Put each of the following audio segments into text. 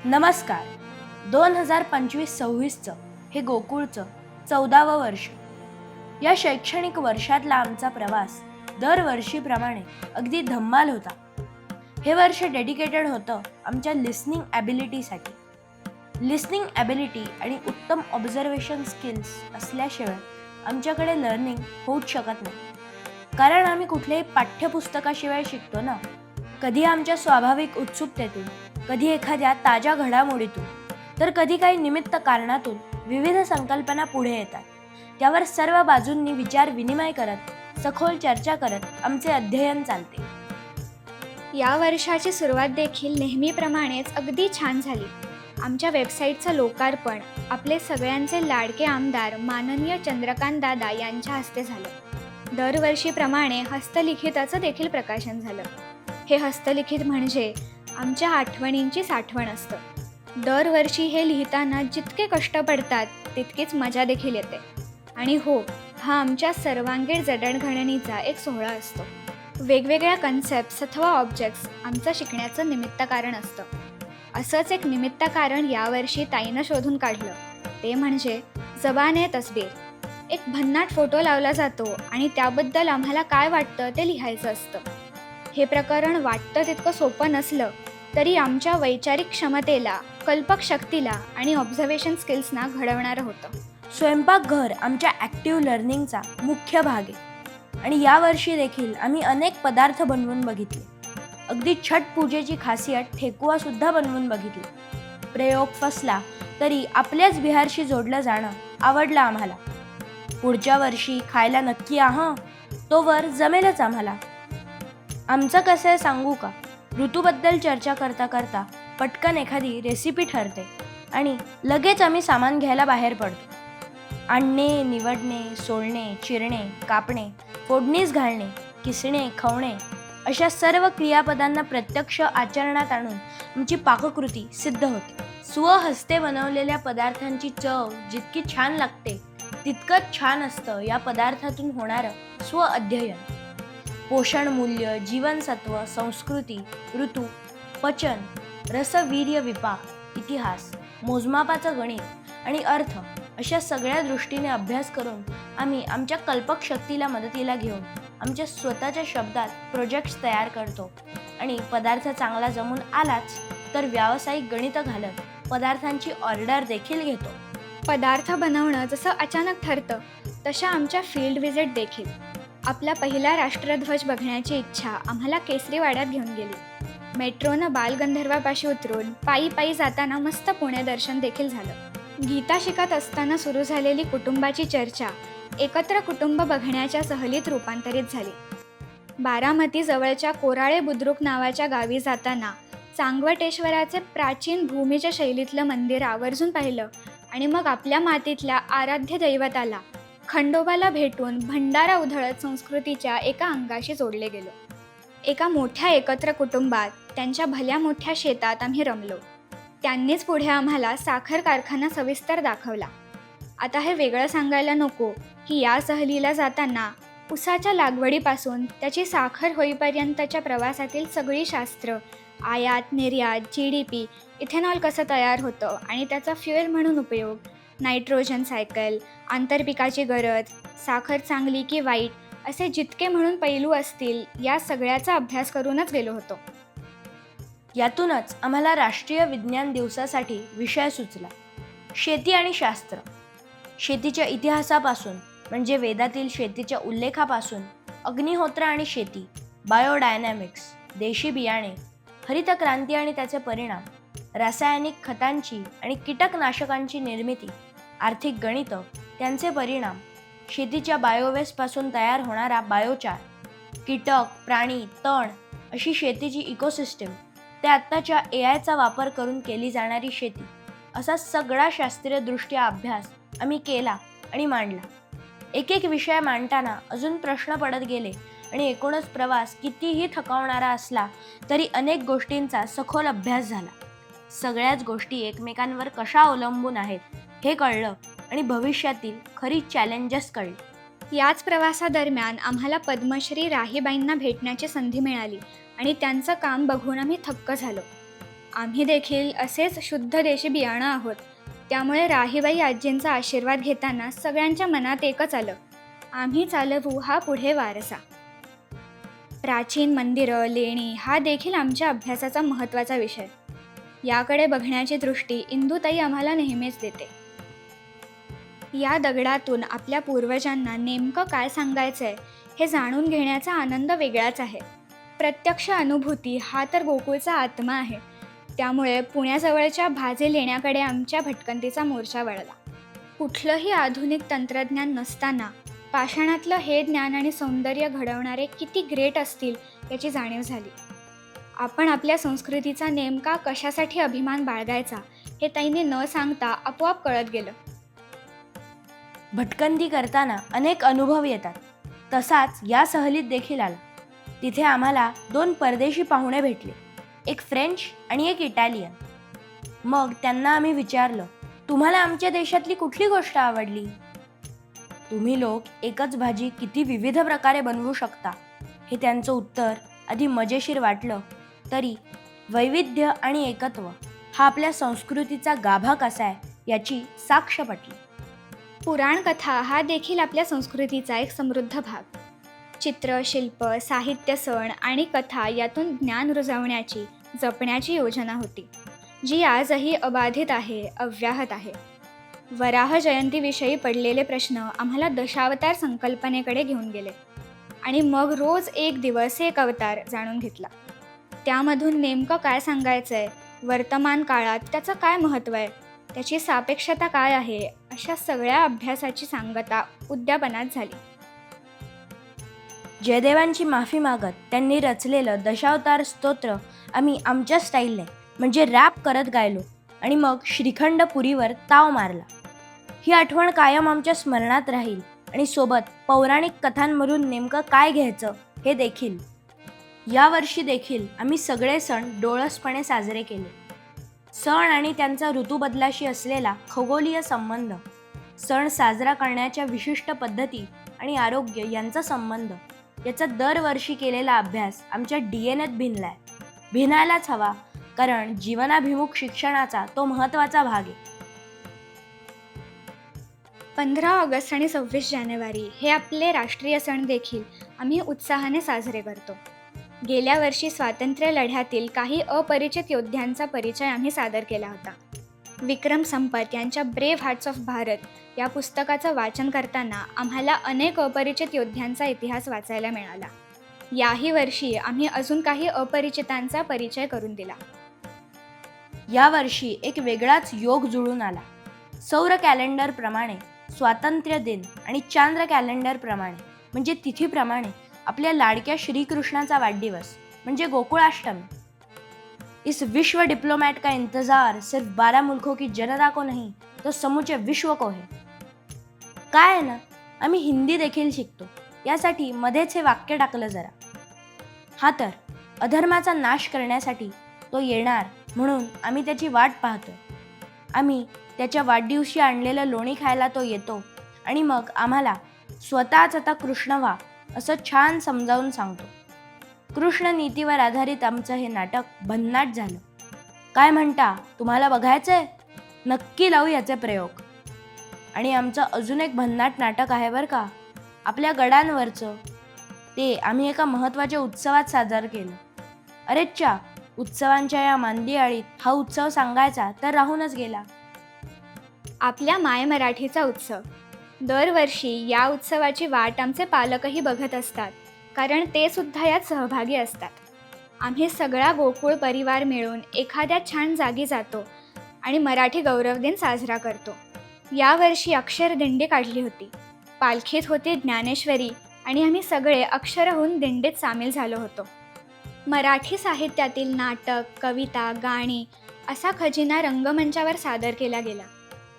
नमस्कार. 2025-26चं हे गोकुळचं 14वं वर्ष. या शैक्षणिक वर्षातला आमचा प्रवास दरवर्षीप्रमाणे अगदी धम्माल होता. हे वर्ष डेडिकेटेड होतं आमच्या लिसनिंग ॲबिलिटीसाठी. लिसनिंग ॲबिलिटी आणि उत्तम ऑब्झर्वेशन स्किल्स असल्याशिवाय आमच्याकडे लर्निंग होऊच शकत नाही. कारण आम्ही कुठल्याही पाठ्यपुस्तकाशिवाय शिकतो ना. कधी आमच्या स्वाभाविक उत्सुकतेतून, कधी एखाद्या ताज्या घडामोडीतून, तर कधी काही निमित्त कारणातून विविध संकल्पना पुढे येतात. त्यावर सर्व बाजूंनी विचार विनिमय करत, सखोल चर्चा करत आमचे अध्ययन चालते. या वर्षाची सुरुवात देखील नेहमीप्रमाणेच अगदी छान झाली. आमच्या वेबसाईटचं लोकार्पण आपले सगळ्यांचे लाडके आमदार माननीय चंद्रकांत दादा यांच्या हस्ते झालं. दरवर्षीप्रमाणे हस्तलिखिताचं देखील प्रकाशन झालं. हे हस्तलिखित म्हणजे आमच्या आठवणींची साठवण असतं. दरवर्षी हे लिहिताना जितके कष्ट पडतात तितकीच मजा देखील येते. आणि हो, हा आमच्या सर्वांगीण जडणघडणीचा एक सोहळा असतो. वेगवेगळ्या कन्सेप्ट्स अथवा ऑब्जेक्ट्स आमचं शिकण्याचं निमित्त कारण असतं. असंच एक निमित्त कारण यावर्षी ताईनं शोधून काढलं. ते म्हणजे जबाने तस्बीर. एक भन्नाट फोटो लावला जातो आणि त्याबद्दल आम्हाला काय वाटतं ते लिहायचं असतं. हे प्रकरण वाटतं तितकं सोपं नसलं तरी आमच्या वैचारिक क्षमतेला, कल्पक शक्तीला आणि ऑब्झर्वेशन स्किल्सना घडवणारं होतं. स्वयंपाकघर आमच्या ॲक्टिव्ह लर्निंगचा मुख्य भाग आहे आणि यावर्षी देखील आम्ही अनेक पदार्थ बनवून बघितले. अगदी छट पूजेची खासियत ठेकुवासुद्धा बनवून बघितली. प्रयोग फसला तरी आपल्याच बिहारशी जोडलं जाणं आवडलं आम्हाला. पुढच्या वर्षी खायला नक्की या तोवर जमेलच आम्हाला. आमचं कसं आहे सांगू का? ऋतूबद्दल चर्चा करता करता पटकन एखादी रेसिपी ठरते आणि लगेच आम्ही सामान घ्यायला बाहेर पडतो. आणणे, निवडणे, सोलणे, चिरणे, कापणे, फोडणीस घालणे, किसणे, खवणे अशा सर्व क्रियापदांना प्रत्यक्ष आचरणात आणून आमची पाककृती सिद्ध होते. स्वहस्ते बनवलेल्या पदार्थांची चव जितकी छान लागते तितकंच छान असतं या पदार्थातून होणारं स्वअध्ययन. पोषण मूल्य, जीवनसत्व, संस्कृती, ऋतू, पचन, रसवीर्य विपाक, इतिहास, मोजमापाचं गणित आणि अर्थ अशा सगळ्या दृष्टीने अभ्यास करून आम्ही आमच्या कल्पक शक्तीला मदतीला घेऊन आमच्या स्वतःच्या शब्दात प्रोजेक्ट्स तयार करतो आणि पदार्थ चांगला जमून आलाच तर व्यावसायिक गणितं घालत पदार्थांची ऑर्डर देखील घेतो. पदार्थ बनवणं जसं अचानक ठरतं तशा आमच्या फील्ड व्हिजिट देखील. आपला पहिला राष्ट्रध्वज बघण्याची इच्छा आम्हाला केसरीवाड्यात घेऊन गेली. मेट्रोनं बालगंधर्वापाशी उतरून पायी पायी जाताना मस्त पुणे दर्शन देखील झालं. गीता शिकत असताना सुरू झालेली कुटुंबाची चर्चा एकत्र कुटुंब बघण्याच्या सहलीत रूपांतरित झाली. बारामती जवळच्या कोराळे बुद्रुक नावाच्या गावी जाताना चांगवटेश्वराचे प्राचीन भूमीच्या शैलीतलं मंदिर आवर्जून पाहिलं आणि मग आपल्या मातीतल्या आराध्य दैवताला खंडोबाला भेटून भंडारा उधळत संस्कृतीच्या एका अंगाशी जोडले गेलो. एका मोठ्या एकत्र कुटुंबात त्यांच्या भल्या मोठ्या शेतात आम्ही रमलो. त्यांनीच पुढे आम्हाला साखर कारखाना सविस्तर दाखवला. आता हे वेगळं सांगायला नको की या सहलीला जाताना ऊसाच्या लागवडीपासून त्याची साखर होईपर्यंतच्या प्रवासातील सगळी शास्त्र, आयात निर्यात, GDP, इथेनॉल कसं तयार होतं आणि त्याचा फ्युएल म्हणून उपयोग, नायट्रोजन सायकल, आंतरपिकाची गरज, साखर चांगली की वाईट असे जितके म्हणून पैलू असतील या सगळ्याचा अभ्यास करूनच गेलो होतो. यातूनच आम्हाला राष्ट्रीय विज्ञान दिवसासाठी विषय सुचला, शेती आणि शास्त्र. शेतीच्या इतिहासापासून म्हणजे वेदातील शेतीच्या उल्लेखापासून अग्निहोत्र आणि शेती, बायोडायनॅमिक्स, देशी बियाणे, हरित क्रांती आणि त्याचे परिणाम, रासायनिक खतांची आणि कीटकनाशकांची निर्मिती, आर्थिक गणितं, त्यांचे परिणाम, शेतीच्या बायोवेस्टपासून तयार होणारा बायोचार, कीटक, प्राणी, तण अशी शेतीची इकोसिस्टीम, ते आत्ताच्या AIचा वापर करून केली जाणारी शेती, असा सगळा शास्त्रीयदृष्ट्या अभ्यास आम्ही केला आणि मांडला. एक एक विषय मांडताना अजून प्रश्न पडत गेले आणि एकूणच प्रवास कितीही थकवणारा असला तरी अनेक गोष्टींचा सखोल अभ्यास झाला. सगळ्याच गोष्टी एकमेकांवर कशा अवलंबून आहेत हे कळलं आणि भविष्यातील खरी चॅलेंजेस कळली. याच प्रवासादरम्यान आम्हाला पद्मश्री राहीबाईंना भेटण्याची संधी मिळाली आणि त्यांचं काम बघून आम्ही थक्क झालो. आम्ही देखील असेच शुद्ध देशी बियाणं आहोत. त्यामुळे राहीबाई आजींचा आशीर्वाद घेताना सगळ्यांच्या मनात एकच आलं, आम्ही चालवू हा पुढे वारसा. प्राचीन मंदिरं, लेणी हा देखील आमच्या अभ्यासाचा महत्त्वाचा विषय. याकडे बघण्याची दृष्टी इंदुताई आम्हाला नेहमीच देते. या दगडातून आपल्या पूर्वजांना नेमकं काय सांगायचंय हे जाणून घेण्याचा आनंद वेगळाच आहे. प्रत्यक्ष अनुभूती हा तर गोकुळचा आत्मा आहे. त्यामुळे पुण्याजवळच्या भाजे लेण्याकडे आमच्या भटकंतीचा मोर्चा वळला. कुठलंही आधुनिक तंत्रज्ञान नसताना पाषाणातलं हे ज्ञान आणि सौंदर्य घडवणारे किती ग्रेट असतील याची जाणीव झाली. आपण आपल्या संस्कृतीचा नेमका कशासाठी अभिमान बाळगायचा हे ताईंनी न सांगता आपोआप कळत गेलं. भटकंती करताना अनेक अनुभव येतात. तसाच या सहलीत देखील आला. तिथे आम्हाला 2 परदेशी पाहुणे भेटले, एक फ्रेंच आणि एक इटालियन. मग त्यांना आम्ही विचारलं, तुम्हाला आमच्या देशातली कुठली गोष्ट आवडली? तुम्ही लोक एकच भाजी किती विविध प्रकारे बनवू शकता, हे त्यांचं उत्तर आधी मजेशीर वाटलं तरी वैविध्य आणि एकत्व हा आपल्या संस्कृतीचा गाभा कसा आहे याची साक्ष पटली. पुराणकथा हा देखील आपल्या संस्कृतीचा एक समृद्ध भाग. चित्र, शिल्प, साहित्य, सण आणि कथा यातून ज्ञान रुजवण्याची, जपण्याची योजना होती, जी आजही अबाधित आहे, अव्याहत आहे. वराह जयंतीविषयी पडलेले प्रश्न आम्हाला दशावतार संकल्पनेकडे घेऊन गेले आणि मग रोज एक दिवस एक अवतार जाणून घेतला. त्यामधून नेमकं काय सांगायचंय, वर्तमान काळात त्याचं काय महत्त्व आहे, त्याची सापेक्षता काय आहे, अशा सगळ्या अभ्यासाची सांगता उद्यापनात झाली. जयदेवांची माफी मागत त्यांनी रचलेलं दशावतार स्तोत्र आम्ही आमच्या स्टाईलने म्हणजे रॅप करत गायलो आणि मग श्रीखंड पुरीवर ताव मारला. ही आठवण कायम आमच्या स्मरणात राहील आणि सोबत पौराणिक कथांमधून नेमकं काय घ्यायचं हे देखील. यावर्षी देखील आम्ही सगळे सण डोळसपणे साजरे केले. सण आणि त्यांचा ऋतूबदलाशी असलेला खगोलीय संबंध, सण साजरा करण्याच्या विशिष्ट पद्धती आणि आरोग्य यांचा संबंध याचा दरवर्षी केलेला अभ्यास आमच्या DNAत भिनलाय. भिनायलाच हवा, कारण जीवनाभिमुख शिक्षणाचा तो महत्त्वाचा भाग आहे. 15 ऑगस्ट आणि 26 जानेवारी हे आपले राष्ट्रीय सण देखील आम्ही उत्साहाने साजरे करतो. गेल्या वर्षी स्वातंत्र्य लढ्यातील काही अपरिचित योद्ध्यांचा परिचय आम्ही सादर केला होता. विक्रम संपत यांच्या ब्रेव्ह हार्ट्स ऑफ भारत या पुस्तकाचं वाचन करताना आम्हाला अनेक अपरिचित योद्ध्यांचा इतिहास वाचायला मिळाला. याही वर्षी आम्ही अजून काही अपरिचितांचा परिचय करून दिला. यावर्षी एक वेगळाच योग जुळून आला. सौर कॅलेंडरप्रमाणे स्वातंत्र्य दिन आणि चांद्र कॅलेंडरप्रमाणे म्हणजे तिथीप्रमाणे आपल्या लाडक्या श्रीकृष्णाचा वाढदिवस म्हणजे गोकुळाष्टमी. इस विश्व डिप्लोमैट का इंतजार सिर्फ 12 मुल्कों की जनता को नहीं तो समूचे विश्व को है. काय आहे ना, आम्ही हिंदी देखील शिकतो, यासाठी मध्येच हे वाक्य टाकलं जरा. हा तर अधर्माचा नाश करण्यासाठी तो येणार म्हणून आम्ही त्याची वाट पाहतोय. आम्ही त्याच्या वाढदिवशी आणलेलं लोणी खायला तो येतो आणि मग आम्हाला स्वतःच आता कृष्ण व्हा असं छान समजावून सांगतो. कृष्ण नीतीवर आधारित आमचं हे नाटक भन्नाट झालं. काय म्हणता, तुम्हाला बघायचंय? नक्की लावू याचे प्रयोग. आणि आमचं अजून एक भन्नाट नाटक आहे बरं का, आपल्या गडांवरचं. ते आम्ही एका महत्त्वाच्या उत्सवात सादर केलं. अरेच्चा, उत्सवांच्या या मांदियाळीत हा उत्सव सांगायचा तर राहूनच गेला. आपल्या माय मराठीचा उत्सव. दरवर्षी या उत्सवाची वाट आमचे पालकही बघत असतात, कारण ते सुद्धा यात सहभागी असतात. आम्ही सगळा गोकुळ परिवार मिळून एखाद्या छान जागी जातो आणि मराठी गौरव दिन साजरा करतो. यावर्षी अक्षर दिंडी काढली होती. पालखीत होती ज्ञानेश्वरी आणि आम्ही सगळे अक्षरहून दिंडीत सामील झालो होतो. मराठी साहित्यातील नाटक, कविता, गाणी असा खजिना रंगमंचावर सादर केला गेला.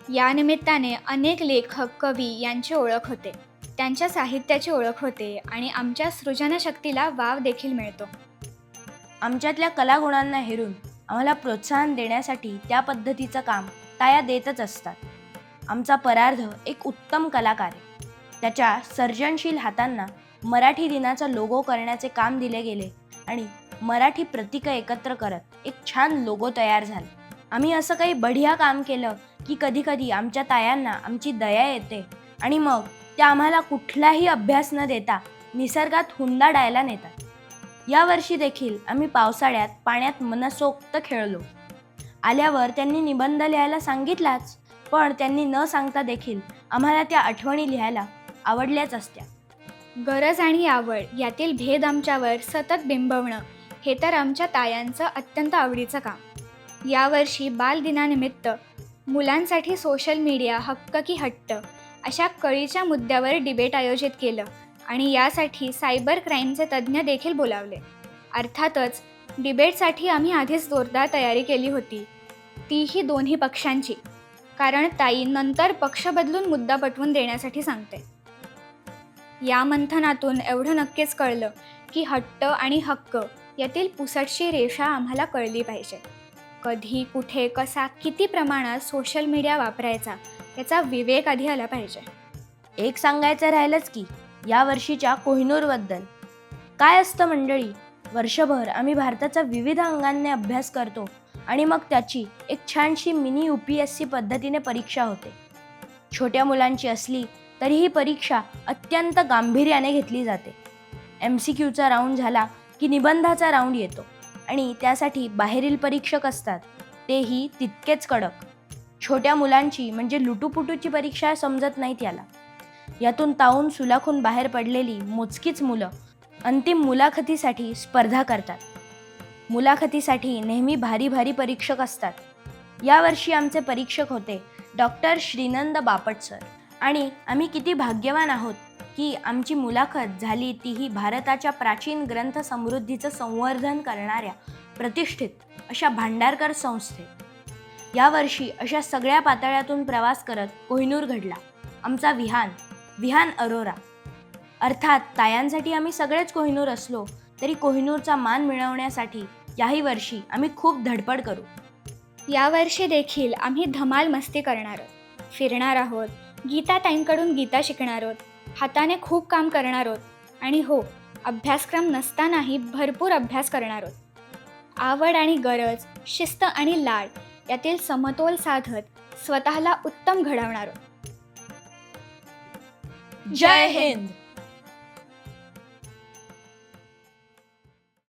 या निमित्ताने अनेक लेखक, कवी यांची ओळख होते, त्यांच्या साहित्याची ओळख होते आणि आमच्या सृजनशक्तीला वाव देखील मिळतो. आमच्यातल्या कलागुणांना हेरून आम्हाला प्रोत्साहन देण्यासाठी त्या पद्धतीचं काम ताया देतच असतात. आमचा परार्ध एक उत्तम कलाकार आहे. त्याच्या सर्जनशील हातांना मराठी दिनाचा लोगो करण्याचे काम दिले गेले आणि मराठी प्रतीकं एकत्र करत एक छान लोगो तयार झाला. आम्ही असं काही बढिया काम केलं की कधी कधी आमच्या तायांना आमची दया येते आणि मग त्या आम्हाला कुठलाही अभ्यास न देता निसर्गात हुंदाडायला नेतात. यावर्षी देखील आम्ही पावसाळ्यात पाण्यात मनसोक्त खेळलो. आल्यावर त्यांनी निबंध लिहायला सांगितलाच, पण त्यांनी न सांगता देखील आम्हाला त्या आठवणी लिहायला आवडल्याच असत्या. गरज आणि आवड यातील भेद आमच्यावर सतत बिंबवणं हे तर आमच्या तायांचं अत्यंत आवडीचं काम. यावर्षी बालदिनानिमित्त मुलांसाठी सोशल मीडिया हक्क की हट्ट अशा कळीच्या मुद्द्यावर डिबेट आयोजित केलं आणि यासाठी सायबर क्राईमचे तज्ज्ञ देखील बोलावले. अर्थातच डिबेटसाठी आम्ही आधीच जोरदार तयारी केली होती, तीही दोन्ही पक्षांची, कारण ताई नंतर पक्ष बदलून मुद्दा पटवून देण्यासाठी सांगते. या मंथनातून एवढं नक्कीच कळलं की हट्ट आणि हक्क यातील पुसटशी रेषा आम्हाला कळली पाहिजे. कधी, कुठे, कसा, किती प्रमाणात सोशल मीडिया वापरायचा याचा विवेक आधी आला पाहिजे. एक सांगायचं राहिलंच की या वर्षीच्या कोहिनूरबद्दल. काय असतं मंडळी, वर्षभर आम्ही भारताचा विविध अंगांनी अभ्यास करतो आणि मग त्याची एक छानशी मिनी UPSC पद्धतीने परीक्षा होते. छोट्या मुलांची असली तरी ही परीक्षा अत्यंत गांभीर्याने घेतली जाते. MCQचा राऊंड झाला की निबंधाचा राऊंड येतो आणि त्यासाठी बाहेरील परीक्षक असतात, तेही तितकेच कडक. छोट्या मुलांची म्हणजे लुटूपुटूची परीक्षा समजत नाहीत याला. यातून तावून सुलाखून बाहेर पडलेली मोजकीच मुलं अंतिम मुलाखतीसाठी स्पर्धा करतात. मुलाखतीसाठी नेहमी भारी भारी परीक्षक असतात. यावर्षी आमचे परीक्षक होते डॉक्टर श्रीनंद बापट सर. आणि आम्ही किती भाग्यवान आहोत की आमची मुलाखत झाली तीही भारताच्या प्राचीन ग्रंथ समृद्धीचं संवर्धन करणाऱ्या प्रतिष्ठित अशा भांडारकर संस्थेत. यावर्षी अशा सगळ्या पातळ्यातून प्रवास करत कोहिनूर घडला, आमचा विहान अरोरा. अर्थात तायांसाठी आम्ही सगळेच कोहिनूर असलो तरी कोहिनूरचा मान मिळवण्यासाठी याही वर्षी आम्ही खूप धडपड करू. यावर्षी देखील आम्ही धमाल मस्ती करणार आहोत, फिरणार आहोत, गीताताईंकडून गीता शिकणार आहोत, हाताने खूप काम करणार आहोत आणि हो, अभ्यासक्रम नसतानाही भरपूर अभ्यास करणार आहोत. आवड आणि गरज, शिस्त आणि लाड यातील समतोल साधत स्वतःला उत्तम घडवणार आहोत. जय हिंद.